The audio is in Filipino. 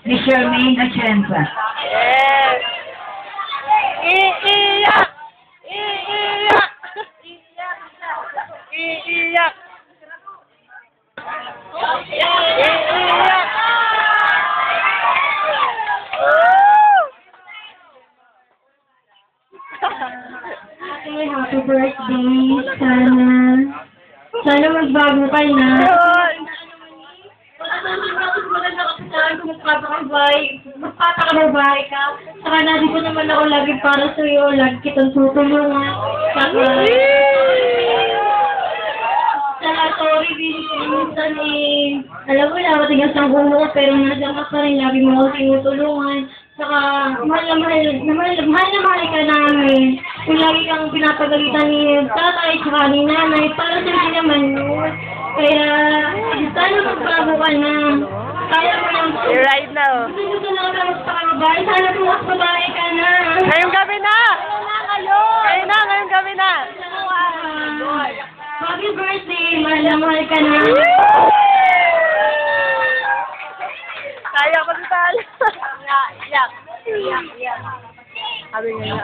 ni Charmaine Atienza. Yes! Iiyak! Iiyak! Iiyak! Iiyak! Happy birthday. Sana magbago ka na. Magpapakabay ka. Saka nandito naman ako lagi para sa'yo. Lagi kitang tutulungan. Saka sorry, minsan alam mo na, matigas ang ulo ko, pero nandiyan ka pa rin. Lagi mo ako tinutulungan. Saka, mahal na mahal ka namin. Kung lagi kang pinapagalitan ni tatay, saka ni nanay, para sa hindi naman yun. Kaya, sana magbago ka na. Kaya mo lang. You're right now. Gusto na ka magpakabay. Sana pumas babae ka na. Ngayong gabi na! Ngayong gabi na! Happy birthday. Mahal ka na. Kaya ko si Tal. Iyak. Sabi niya